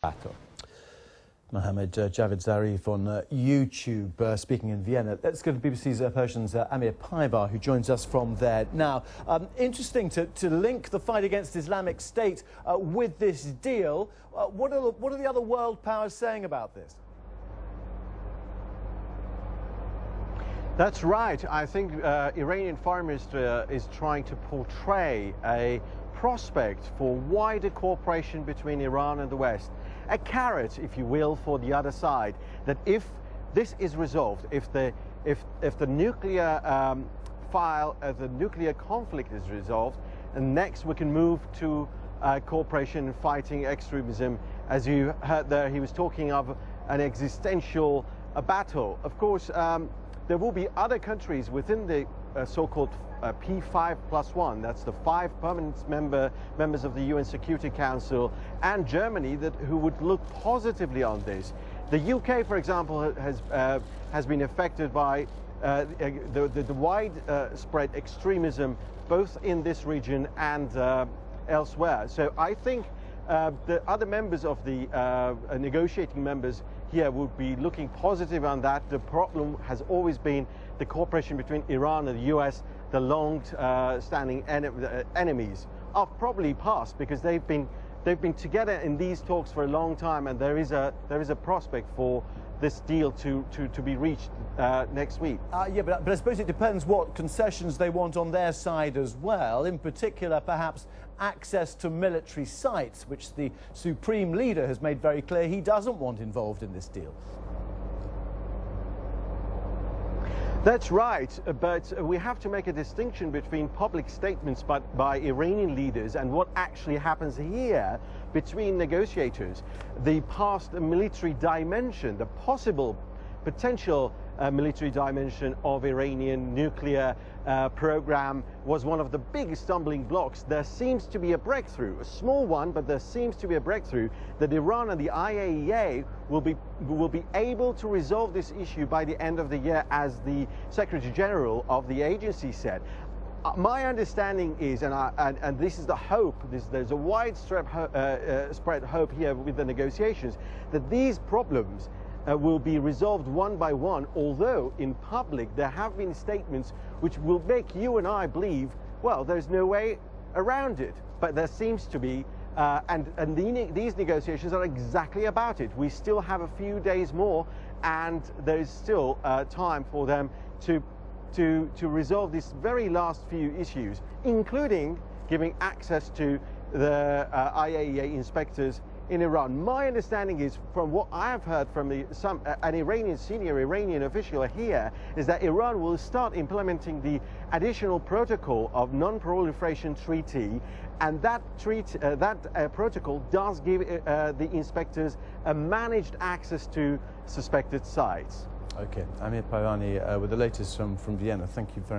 battle. Mohammed Javed Zarif on YouTube, speaking in Vienna. Let's go to BBC's Persian's Amir Paivar, who joins us from there. Now, interesting to link the fight against Islamic State with this deal. What are the other world powers saying about this? That's right. I think Iranian Foreign Minister is trying to portray a prospect for wider cooperation between Iran and the West. A carrot, if you will, for the other side, that if this is resolved, if the nuclear the nuclear conflict is resolved, and next we can move to cooperation in fighting extremism. As you heard there, he was talking of an existential battle. Of course, there will be other countries within the so-called P5+1, that's the 5 permanent members of the UN Security Council, and Germany, who would look positively on this. The UK, for example, has been affected by the widespread extremism both in this region and elsewhere. So I think the other members of the negotiating members here would be looking positive on that. The problem has always been the cooperation between Iran and the US, the long-standing enemies of probably past, because they've been together in these talks for a long time, and there is a prospect for this deal to be reached next week. Yeah, but I suppose it depends what concessions they want on their side as well. In particular, perhaps access to military sites, which the Supreme Leader has made very clear he doesn't want involved in this deal. That's right, but we have to make a distinction between public statements by Iranian leaders and what actually happens here between negotiators. The past military dimension, the potential military dimension of Iranian nuclear program was one of the big stumbling blocks. There seems to be a breakthrough, a small one, but there seems to be a breakthrough that Iran and the IAEA will be able to resolve this issue by the end of the year, as the Secretary General of the agency said. My understanding is, and this is the hope, there's a widespread hope here with the negotiations, that these problems will be resolved one by one, although in public there have been statements which will make you and I believe, well, there's no way around it. But there seems to be, these negotiations are exactly about it. We still have a few days more, and there is still time for them to resolve these very last few issues, including giving access to the IAEA inspectors in Iran. My understanding is, from what I have heard from an senior Iranian official here, is that Iran will start implementing the additional protocol of non-proliferation treaty, and that protocol does give the inspectors a managed access to suspected sites. Okay, Amir Paivar with the latest from Vienna. Thank you very much.